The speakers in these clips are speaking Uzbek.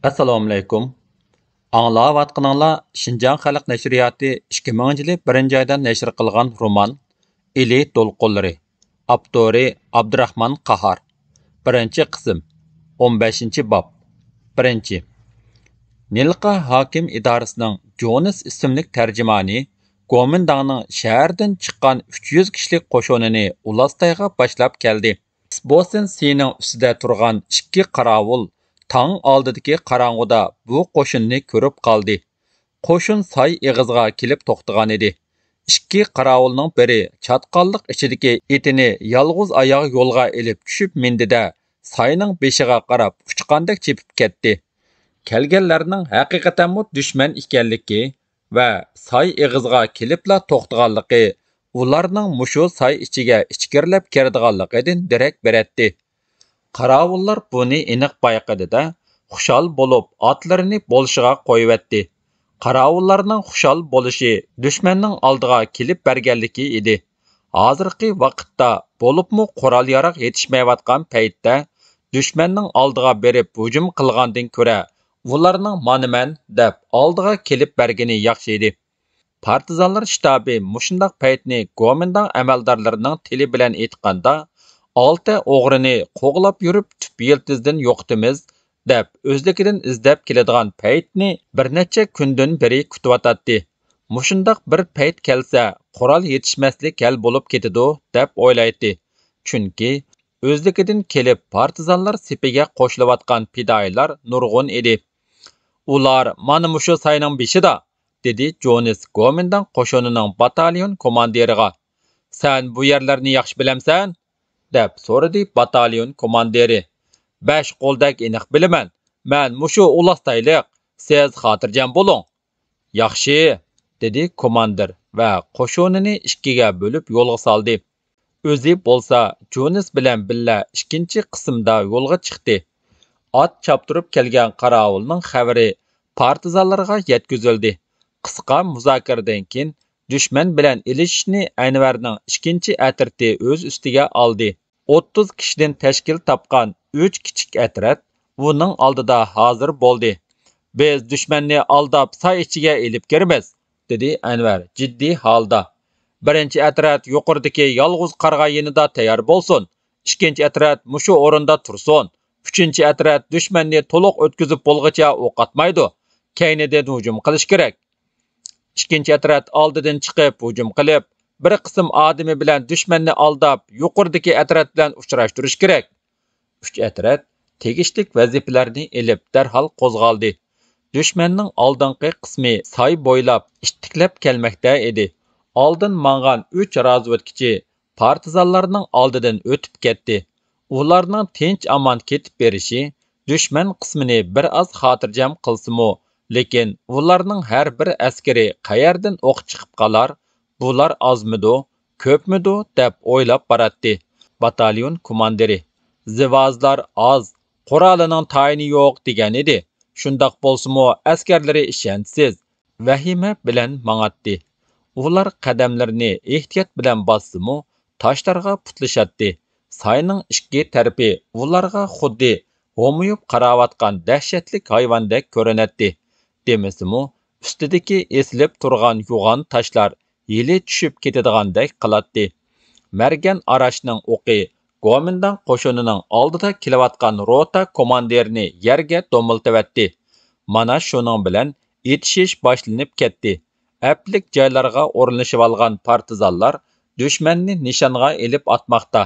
Assalomu alaykum. Anglayotganinglar Şinjan Xalq Nashriyati 2000 yili 1-oyda nashr qilgan roman Ili to'lqinlari. Avtori Abdurahmon Qahar. 1-qism. 15-bob. 1. Nilqa hokim idorasining Jonas ismli tarjimoni Gomindangning shahardan chiqqan 300 kishilik qo'shinini Ulastayga boshlab keldi. Bosin sening ustida turgan ikki qarovul tong oldidagi qorong'uda bu qo'shinni ko'rib qoldi. Qo'shin soy ig'izga kelib to'xtagan edi. Ikki qarovulning biri chatqonliq ichidagi etini yolg'iz oyoq yo'lga elib tushib mindida soyning beshiga qarab uchqandek chepib ketdi. Kelganlarning haqiqatanmi dushman ekanligi va soy ig'izga kelibla to'xtaganligi ularning mushu soy ichiga ichkirilib kiradiganligidan darak beradi. Qarovullar buni aniq payqadida xushal bo'lib otlarini bo'lishiga qo'yibdi. Qarovullarning xushal bo'lishi dushmanning oldiga kelib berganligi edi. Hozirgi vaqtda bo'libmi qurol yarog' yetishmayotgan paytda dushmanning oldiga berib hujum qilgandan ko'ra ularning monuman deb oldiga kelib bergani yaxshi edi. Partizanlar shtabi mushundaq paytni Gomindang amaldorlarining tili bilan aytganda 6 o'g'rini qo'g'lab yurib tüp yiltizdan yo'qtimiz deb o'zligidan izlab keladigan paytni bir necha kundan beri kutayotdi. Mushundaq bir payt kelsa qurol yetishmaslik hal bo'lib ketadi deb o'ylaydi. Chunki o'zligidan kelib partizanlar sepiga qo'shilayotgan fidoyilar nurg'un edi. Ular mana mushu sayning beshida, dedi Jonas Gomindang qo'shinining batalyon komandiriga. Sen bu yerlarni yaxshi bilamsan? deb so'radi batalyon komandiri. 5 qo'ldak aniq bilaman. Men mushu ulastayliq. Siz xotirjam bo'ling. Yaxshi, dedi komandir va qo'shinini ikkiga bo'lib yo'lga soldi. O'zi bo'lsa Jonas bilan billa ikkinchi qismda yo'lga chiqdi. Ot choptirib kelgan qarovulning xabari partizanlarga yetkazildi. Qisqa muzokaradan keyin dushman bilan ilishishni Anvarning ikkinchi atirti o'z ustiga oldi. 30 kishidan tashkil topgan 3 kichik atrat uning oldida hozir bo'ldi. Biz dushmanni aldab soy ichiga elib kiramiz, dedi Anvar jiddiy holda. Birinchi atrat yuqoridagi yolg'iz qarg'a yinida tayyor bo'lsin. Ikkinchi atrat mushu o'rinda tursin. Uchinchi atrat dushmanni to'liq o'tkazib bo'lguncha o'q atmaydi. Keynidan hujum qilish kerak. Ikkinchi atrat oldidan chiqib hujum qilib, bir qism odami bilan dushmanni aldab, yuqoridagi atrat bilan uchrashtirish kerak. 3 atrat tegishli vazifalarni elib darhol qo'zg'aldi. Dushmanning oldingi qismi soy bo'ylab ittiklab kelmoqda edi. Oldin mang'an 3 razvedkachi partizanlarning oldidan o'tib ketdi. Ularning tinch amon ketib berishi dushman qismini bir oz xotirjam qilsimi, lekin ularning har bir askari qayerdan o'q chiqib qolar, bular ozmidi, ko'pmidi deb o'ylab boradi. Batalyon komandiri Zivazlar oz, qurolining tayini yo'q degan edi. Shundoq bo'lsa-mu, askarlari ishonchsiz, vahima bilan mang'atdi. Ular qadamlarini ehtiyot bilan bossimi, toshlarga putlashadi. Sayning ikki tarafi ularga xuddi o'muyib qarayotgan dahshatli hayvondek ko'rinadi. Demasimi, ustidagi esilib turgan yo'g'on toshlar yili tushib ketadigandek qiladi. Margan Arashning o'qi Gomindang qo'shinining oldida kelayotgan rota komandirini yerga do'miltibatdi. Mana shuning bilan etishish boshlanib ketdi. Aplik joylarga o'rnashib olgan partizanlar dushmanni nishonga elib atmoqda.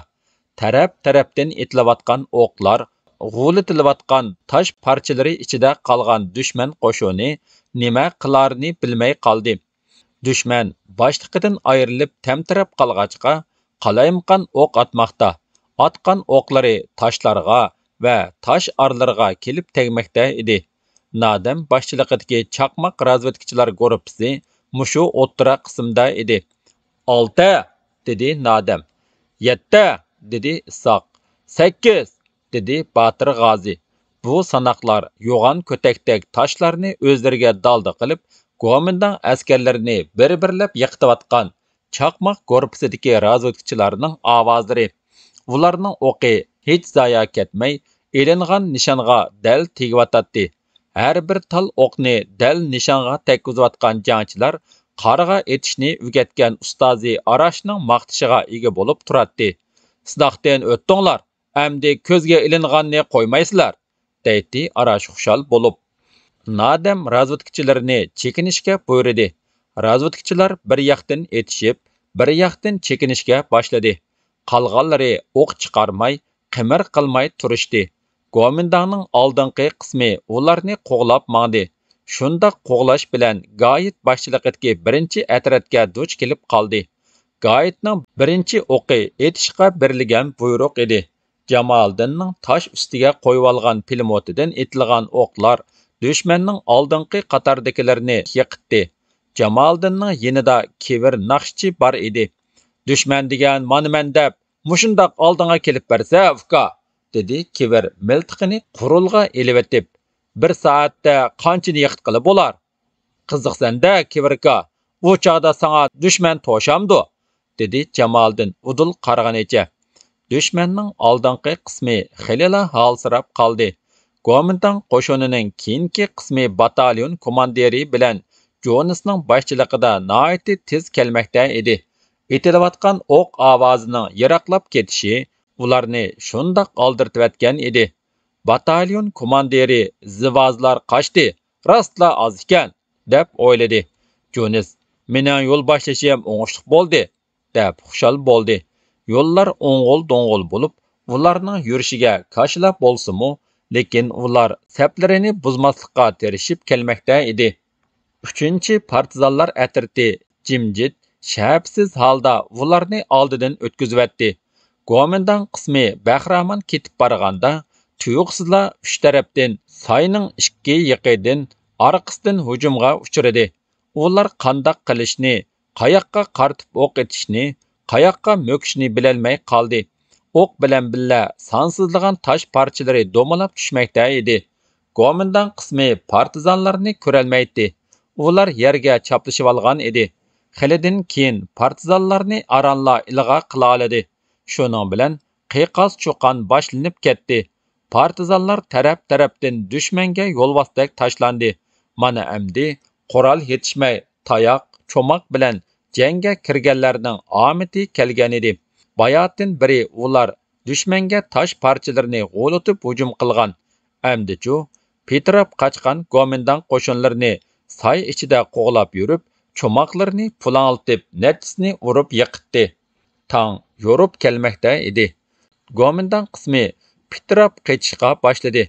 Taraf-tarafdan etilayotgan o'qlar, g'ulitilayotgan tosh parchalari ichida qolgan dushman qo'shini nima qilarini bilmay qoldi. Dushman boshliqidan ayrilib tamtirab qolg'achqa qalayimqan o'q atmoqda. Atqan o'qlari toshlarga va tosh arlarga kelib tegmoqda edi. Nadam boshchiligidagi chaqmoq razvedkachilar guruhi mushu o'ttira qismda edi. 6, dedi Nadam. 7, dedi Isoq. 8, dedi Botir G'ozi. Bu sanoqlar yo'g'on ko'takdek toshlarni o'zlariga dalda qilib, Gomindang askarlarini bir-birlab yiqitayotgan chaqmoq guruhidagi razvedkachilarning ovozlari. Ularning o'qi hech zoya ketmay, elingan nishonga dal tegayotdi. Her bir tal o'qni dal nishonga tekkizayotgan jangchilar qarg'a etishni o'rgatgan ustozi Arashning maqtishiga ega bo'lib turadi. Sizlardan o'tdinglar, amdi ko'zga ilinganni qo'ymaysizlar, deydi Arash xushal bo'lib. Nadam razvedkachilarni chekinishga buyurdi. Razvedkachilar bir yoqdan etishib, bir yoqdan chekinishga boshladi. Qolganlari o'q chiqarmay, qimir qilmay turishdi. Gomindanning oldingi qismi ularni qo'g'lab mangdi. Shundoq qo'g'lash bilan Gayit boshchiligidagi birinchi otradga duch kelib qoldi. Gayitning birinchi o'qi etishga berilgan buyruq edi. Jamoliddinning tosh ustiga qo'yib olgan pulemyotidan etilgan o'qlar dushmanning oldingi qatordagilarni yiqitdi. Jamoliddinning yonida kivir naqshchi bor edi. Dushman degan mana deb mushundoq oldinga kelib bersa, uka, dedi kivir miltiqini qurulga elib bir soatda qanchini yiqitqili bo'lar? Qiziqsanda kivirka, u chog'da sana dushman to'shamdi, dedi Jamoliddin udul qaraganicha. Dushmanning oldingi qismi xilila holsirab qoldi. Gomindan qo'shinining keyingi qismi batalyon komandiri bilan Jonesning boshchiligida nihoyatda tez kelmoqda edi. Etilayotgan o'q ovozining yiroqlab ketishi ularni shundoq oldirtayotgan edi. Batalyon komandiri zivozlar qochdi, rostla oz ekan, deb o'yladi. Jones, mening yo'l boshlashim o'ngishli bo'ldi, deb xushal bo'ldi. Yo'llar o'ng'il-do'ng'il bo'lib, ularning yurishiga qarshilab bo'lsa-mu, lekin ular saplarini buzmaslikqa tirishib kelmoqda edi. 3-chi partizanlar atirti jimjit, shapsiz holda ularni oldidan o'tkazyapti. Gomindan qismi Bahramon ketib borganda, tuyuqsizla 3 tarafdan soyning 2 yiqidan orqasidan hujumga uchradi. Ular qandoq qilishni, qayoqqa qartib o'q etishni, qayoqqa mo'kishni bilolmay qoldi. O'q bilan billa sonsizlagan tosh parchalari do'malab tushmoqda edi. Gomindan qismi partizanlarni ko'rolmaydi. Ular yerga chaplashib olgan edi. Xilidan keyin partizanlarni aranla ilg'a qila oladi. Shuning bilan qiyoqas cho'qan boshlanib ketdi. Partizanlar taraf-tarafdan dushmanga yo'lbosdak tashlandi. Mana endi qurol yetishmay tayoq, cho'moq bilan jangga kirganlarning omati kelgan edi. Bayatın biri ular dushmanga tosh parchalarini g'o'litib hujum qilgan. Endi-chu Petrov qochgan Gomindan qo'shinlarini soy ichida qo'g'lab yurib, cho'moqlarni pulanlatib, nettisini urib yiqitdi. Tong yorib kelmoqda edi. Gomindan qismi Petrov qechishga boshladi.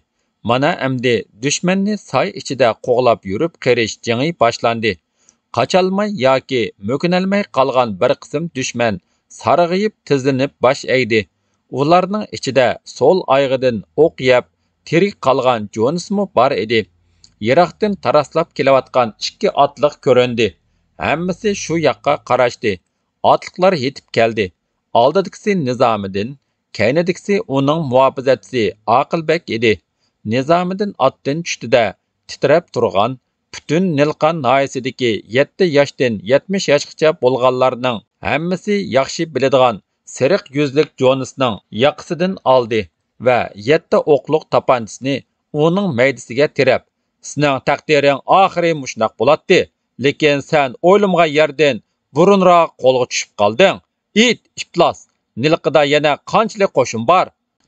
Mana endi dushmanni soy ichida qo'g'lab yurib qirish jangi boshlandi. Qachalmay yoki mo'kinalmay qolgan bir qism dushman sarg'ayib tizlanib bosh egdi. Ularning ichida sol oyog'idan o'q yeb tirik qolgan Jonesmi bor edi. Yiroqdan taraslab kelayotgan 2 otliq ko'rindi. Hammasi shu yoqqa qarashdi. Otliqlar yetib keldi. Oldidagisi Nizomiddin, keynidagisi uning muhofizatchisi Aqilbek edi. Nizomiddin otdan tushdida titrab turgan butun Nilqan noyasidagi 7 yoshdan 70 yoshgacha bo'lganlarning hammasi yaxshi biladigan siriq yuzlik Jonesning yoqasidan oldi va 7 o'qliq tapanchisini uning maydasiga tirab, "Sening taqdiring oxiri mushunaq bo'ladi, lekin sen o'ylamgan yerdan burunroq qo'lga tushib qolding. It, iflos, Nilqida yana qanchalik qo'shin bor?"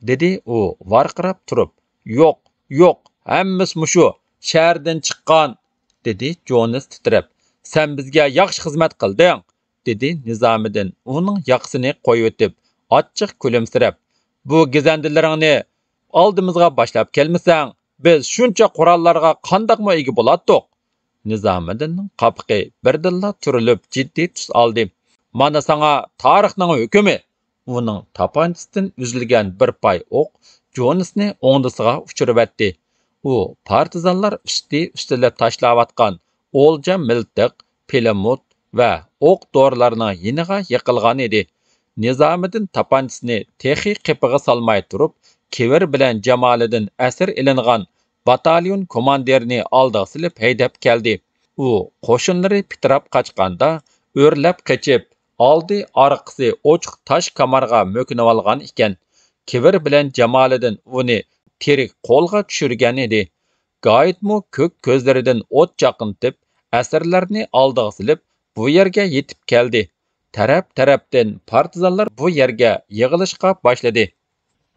dedi u varqirab turib. "Yo'q, yo'q, hammasi mushu shahardan chiqqan", dedi Jones titrab. "Sen bizga yaxshi xizmat qilding", dedi Nizomiddin uning yoqasini qo'yib o'tib, ochiq kulimsirab. "Bu gizandilaringni oldimizga boshlab kelmasang, biz shuncha qurollarga qandoqmi ega bo'lardik?" Nizomiddinning qopqi birdilla turilib jiddiy tus oldi. "Mana sana tarixning hukmi." Uning tapanchasidan uzilgan bir pay o'q Jonesni o'ngdisiga uchiribdi. U partizanlar üstüle tashlayotgan o'lja miltiq, pulemyot va o'q dorilarning yiniga yiqilgan edi. Nizomiddin tapanchisini texi qipiga solmay turib, kivir bilan Jamoliddin asir ilingan batalyon komandirini oldiga silib haydab keldi. U qo'shinlari Petrov qochganda o'rlab qochib, oldi orqasi ochiq tosh kamarga mo'kinib olgan ekan. Kivir bilan Jamoliddin uni tirik qo'lga tushirgan edi. gayetmi ko'k ko'zlaridan o't chaqintib, asirlarni oldiga silib, bu yerga yetib keldi. Taraf-tarafdan partizanlar bu yerga yig'ilishga boshladi.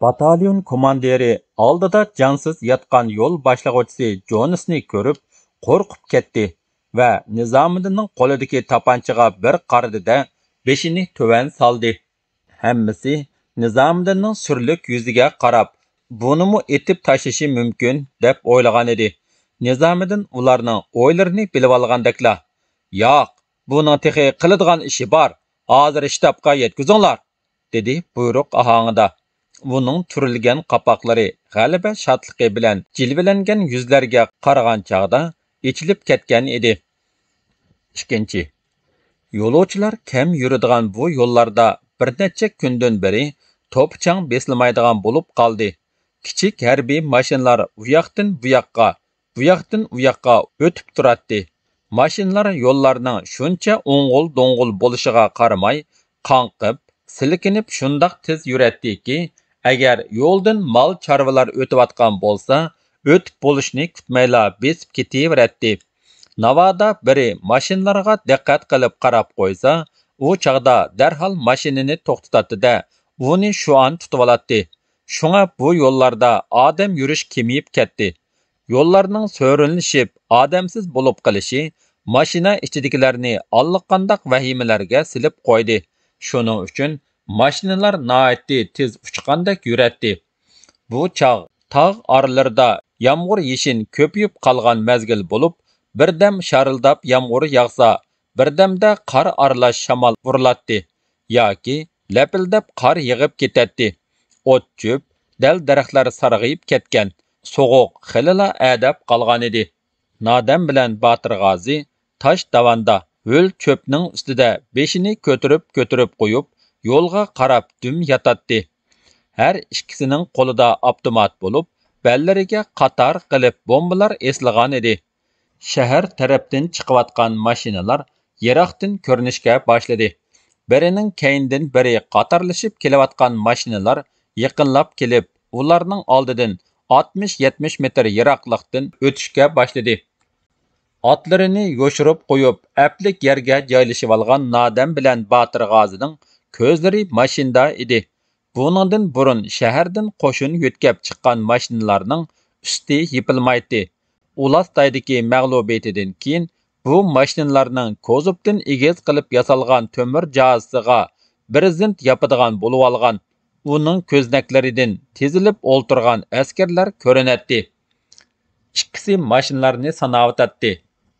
Batalyon komandiri oldida jansiz yotgan yo'l boshlag'uvchisi Jonsni ko'rib, qo'rqib ketdi va Nizomiddinning qo'lidagi tapanchaga bir qaradi-da, beshini tuvan soldi. Hammasi Nizomiddinning surlik yuziga qarab, bunimi etib tashlashi mumkin deb o'ylagan edi. Nizomiddin ularning o'ylarini bilib olgandekla, "Yo'q, buning texi qiladigan ishi bor. Hozir shtabga yetkazinglar", dedi buyruq ohangida. Uning turilgan qapoqlari g'alaba shodligi bilan jilvalangan yuzlarga qaragan chog'da ichilib ketgan edi. Ikkinchi, yo'lovchilar kam yuradigan bu yo'llarda bir necha kundan beri to'pchang besilmaydigan bo'lib qoldi. Kichik harbiy mashinalar u yoqdan bu yoqqa o'tib turadi. Mashinalar yo'llarning shuncha o'ng'il-do'ng'il bo'lishiga qaramay, qanqib, silkinib shundoq tez yuradiki, agar yo'ldan mol chorvalar o'tayotgan bo'lsa, o'tib bo'lishni kutmayla besib ketaveradi. Navoda biri mashinalarga diqqat qilib qarab qo'ysa, u chog'da darhol mashinani to'xtatadi-da, uni shu an tutib oladi. Shunga bu yo'llarda odam yurish kemiyib ketdi. Yo'llarning so'rinlashib, odamsiz bo'lib qolishi mashina ichidagilarni allaqandoq vahimalarga silib qo'ydi. Shuning uchun mashinalar nihoyatda tez uchgandek yuradi. Bu chog' tog' oralarida yomg'ir yeshin ko'payib qolgan mezgil bo'lib, birdam sharildab yomg'ir yog'sa, birdamda qor aralash shamol uriladi yoki lapildab qor yig'ib ketadi. O't-cho'p, dal-daraxtlar sarg'ayib ketgan, so'g'uq xilila adab qolgan edi. Nodam bilan Botir G'ozi tosh davanda ho'l cho'pning ustida beshini ko'tirib qo'yib, yo'lga qarab dum yotadi. Har ikkisining qo'lida avtomat bo'lib, bellariga qator qilib bombalar eslagan edi. Shahar tarafdan chiqayotgan mashinalar yiroqdan ko'rinishga boshladi. Birining keyindan biri qatorlashib kelayotgan mashinalar yaqinlab kelib, ularning oldidan 60-70 metr yiroqlikdan o'tishga boshladi. Otlarini yo'shirib qo'yib, aplik yerga joylashib olgan Nodam bilan Botir G'ozining ko'zlari mashinada edi. Buningdan burun shahardan qo'shin yo'tkab chiqqan mashinalarning usti yipilmaydi. Ulastaydagi mag'lubiyatidan keyin bu mashinalarning kozubdan egiz qilib yasalgan to'mir jazisiga bir zint yopadigan bo'lib olgan. Uning ko'znaklaridan tezilib o'ltirgan askarlar ko'rinadi. Ikkisi mashinalarni sanavotadi.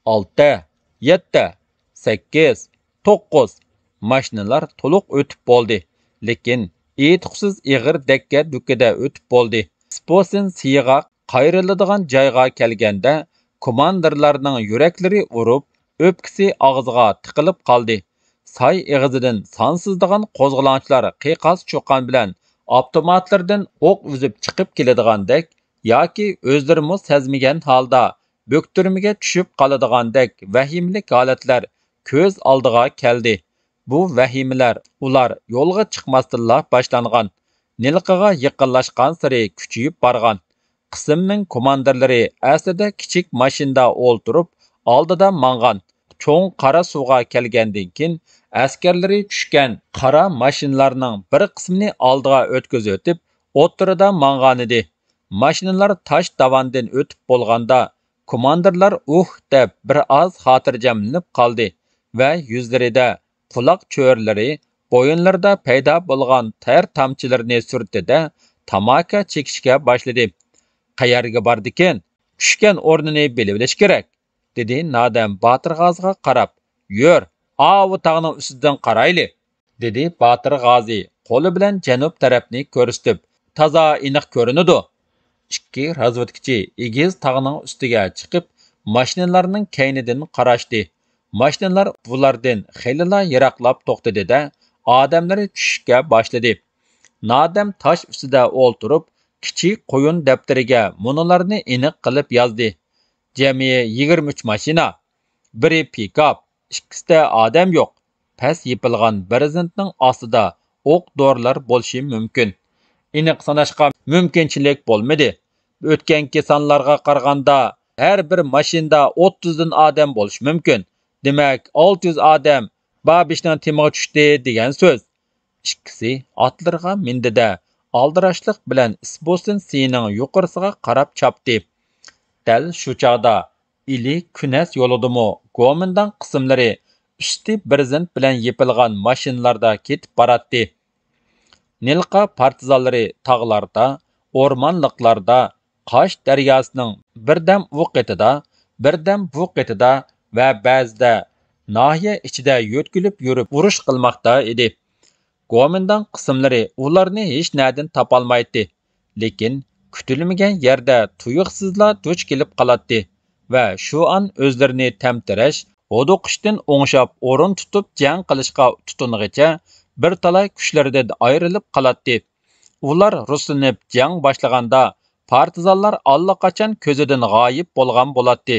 6, 7, 8, 9 mashinalar to'liq o'tib bo'ldi. Lekin e'tiqsiz ig'ir dakka-dukkada o'tib bo'ldi. Sposin siyiga qayriladigan joyga kelganda komandirlarning yuraklari urib, o'pkisi og'ziga tiqilib qoldi. Say ig'izidan sonsizdigan qo'zg'alonchilar qiyoqas cho'qqan bilan avtomatlardan o'q uzib chiqib keladigandek yoki o'zlarimi sezmagan holda bo'ktirmaga tushib qoladigandek vahimlik holatlar ko'z oldiga keldi. Bu vahimalar ular yo'lga chiqmasdanla boshlangan. Nilqiga yaqinlashgan sari kuchayib borgan. Qismning komandirlari aslida kichik mashinada o'ltirib, oldida mang'an. Cho'ng qora suvga kelgandan keyin askarlari tushgan qora mashinalarning bir qismini oldiga o'tkazib o'tib, o'ttirida mang'an edi. Mashinalar tosh davandan o'tib bo'lganda komandirlar deb bir oz xotirjamlanib qoldi va yuzlarida quloq cho'rlari, bo'yinlarida paydo bo'lgan ter tomchilarini surtdi-da, tamaka chekishga boshladi. Qayerga bordikin? Tushgan o'rnini bilib olish kerak, dedi Nodam Botir G'oziga qarab. Yur, bu tog'ning ustidan qarayli, dedi Botir G'ozi qo'li bilan janub tarafni ko'rsatib. Toza aniq ko'rinadi. Ikki razvedkachi egiz tog'ning ustiga chiqib, mashinalarning keynidan qarashdi. Mashinalar bulardan xilila yiroqlab to'xtadi-da, odamlar tushishga boshladi. Nodam tosh ustida o'ltirib, kichik qo'yin daftariga munolarni aniq qilib yozdi. Jami 23 mashina, biri pikap, ikkisida odam yo'q. Pas yipilgan barizantning ostida o'q-dorilar bo'lishi mumkin. Aniq sanashga mumkinchilik bo'lmadi. O'tgan sonlarga qaraganda her bir mashinada 30 dan odam bo'lishi mumkin. Demak, 600 odam Babishning timiga tushdi degan so'z. Ikkisi otlarga mindida aldirashlik bilan Isbosin sining yuqorisiga qarab chapdi. Dal shu chaqda ili Kunas yo'lidimi Gomindan qismlari usti birzint bilan yepilgan mashinalarda ketib baratdi. Nilqa partizanlari tog'larda, o'rmonliqlarda, Qosh daryosining birdam u qetida, birdam bu qetida va ba'zida nahiya ichida yo'tkilib yurib urush qilmoqda edi. Gomindan qismlari ularni hech nadan topolmaydi, lekin kutilmagan yerda tuyuqsizla duch kelib qoladi va shu an o'zlarini tamtirash, o'duqishdan o'ngshab o'rin tutib jang qilishga tutungicha bir talay kuchlaridan ayrilib qoladi. Ular ruslanib jang boshlaganda partizanlar allaqachon ko'zidan g'oyib bo'lgan bo'ladi.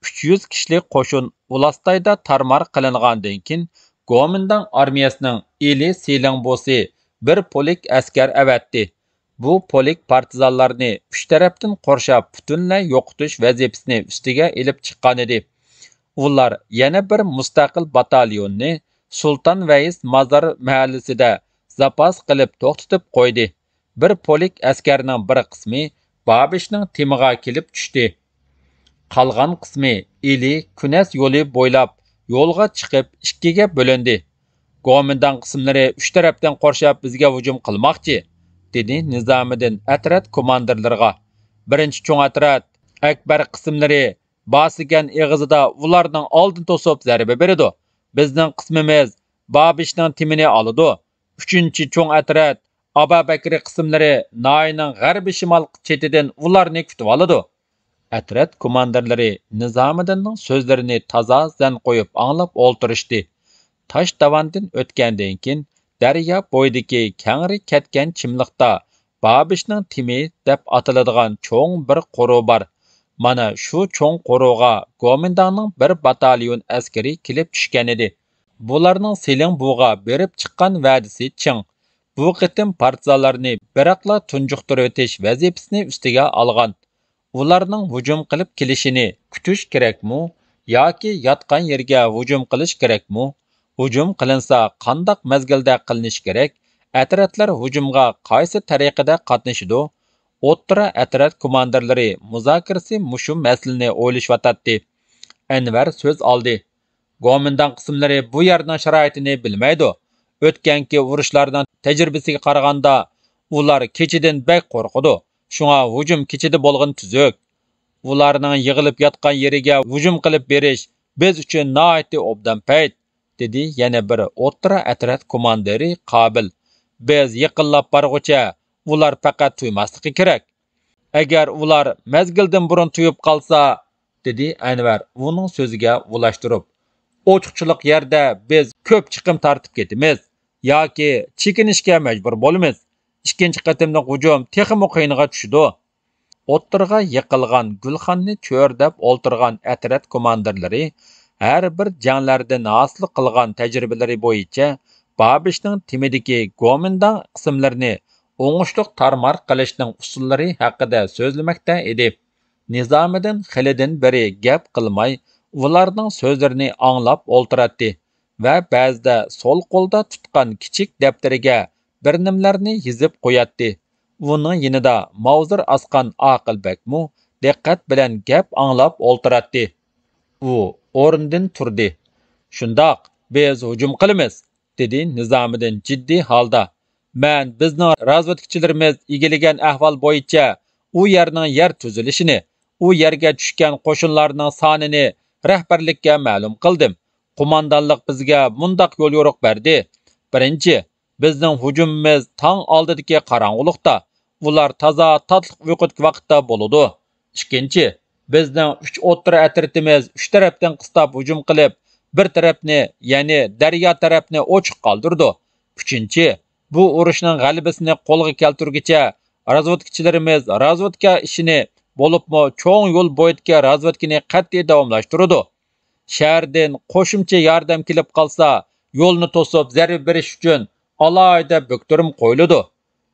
300 kishilik qo'shin Ulastayda tarmar qilingandan keyin Gomindan armiyasining eli Selingbosi bir polik askar avatdi. Bu polik partizanlarni uch tarafdan qurshab butunlay yo'qotish vazifasini ustiga elib chiqqan edi. Ular yana bir mustaqil batalyonni Sultan Vays Mazar mahallasida zapas qilib to'xtatib qo'ydi. Bir polik askarning bir qismi Babishning timiga kelib tushdi. Qolgan qismi ili Kunas yo'li bo'ylab yo'lga chiqib ikkiga bo'lindi. Gomindan qismlari uch tarafdan qurshab bizga hujum qilmoqchi, dedi Nizomiddin atrat komandirlariga. Birinchi cho'ng atrat Akbar qismlari bosigan eg'izida ularning oldin to'sib zarba beradi. Bizning qismimiz Babishning timini oladi. Uchinchi cho'ng atrat Ababakri qismlari Noyning g'arbiy shimol chetidan ularni kutib oladi. Atrat komandirlari Nizomiddinning so'zlarini toza zan qo'yib anglab o'ltirishdi. Tosh davandan o'tgandan keyin daryo bo'yidagi kangri ketgan chimliqda Babishning timi deb ataladigan cho'ng bir qo'ru bor. Mana shu cho'ng qo'ruga Gomindanning bir batalyon askari kelib tushgan edi. Bularning Selingbuga berib chiqqan va'dasi ching. Bu qitim partizanlarni biraqla tunjuqtirib o'tish vazifasini ustiga olgan. Ularning hujum qilib kelishini kutish kerakmi yoki yotgan yerga hujum qilish kerakmi? Hujum qilinsa qandoq mezgilda qilinish kerak? Atratlar hujumga qaysi tariqada qatnashidi? O'ttira atrat komandirlari muzokarasi mushu masalani o'ylashyotdi. Anvar so'z oldi. Gomindan qismlari bu yerning sharoitini bilmaydi. O'tganki urushlarning tajribasiga qaraganda ular kechidan bek qo'rqadi. Shunga hujum kechida bo'lgan tuzuk. Ularning yig'ilib yotgan yeriga hujum qilib berish biz uchun nihoyatda obdan payt, dedi yana bir o'ttira atrat komandiri Qobil. Biz yaqinlab borguncha ular faqat tuymasligi kerak. Agar ular mezgildan burun tuyib qolsa, dedi Anvar uning so'ziga ulashtirib, ochiqchilik yerda biz ko'p chiqim tortib ketamiz yoki chekinishga majbur bo'lamiz. Ikkinchi qatimda hujum texmi qiyinga tushdi. O'ttirga yiqilgan Gulxonni cho'rdab o'ltirgan atrat komandirlari har bir janglardan hosil qilgan tajribalari bo'yicha Babishning timidagi Gomindan qismlarini o'ngishli tarmar qilishning usullari haqida so'zlamoqda edi. Nizomiddin xilidan beri gap qilmay ularning so'zlarini anglab o'ltiradi va ba'zida so'l qo'lda tutgan kichik daftariga bir nimlarni yozib qo'yadi. Uning yinida mavzir asqan Aqilbekmu diqqat bilan gap anglab o'ltiradi. U o'rnidan turdi. Shundoq, biz hujum qilamiz, dedi Nizomiddin jiddiy holda. Men bizning razvedkachilarimiz egilagan ahvol bo'yicha u yerning yer tuzilishini, u yerga tushgan qo'shinlarning sonini rahbarlikka ma'lum qildim. Qo'mondonlik bizga mundaq yo'l yo'riq berdi. Birinchi, bizning hujumimiz tong oldidagi qorong'ulikda, ular toza tatliq uyqudagi vaqtda bo'ladi. Ikkinchi, bizning 3 o'ttira atratimiz 3 tarafdan qistab hujum qilib, bir tarafni, ya'ni daryo tarafni ochiq qoldirdi. Uchinchi, bu urushning g'alabasini qo'lga keltirguncha razvedkachilarimiz razvedka ishini bo'libmi cho'ng yo'l bo'yidagi razvedkani qat'iy davomlashtirdi. Shahardan qo'shimcha yordam kelib qolsa, yo'lni to'sib zarba berish uchun alohida bo'ktirim qo'yiladi.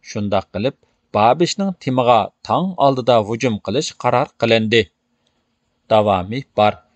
Shundoq qilib, Babishning timiga tong oldida hujum qilish qaror qilindi. davomi bor.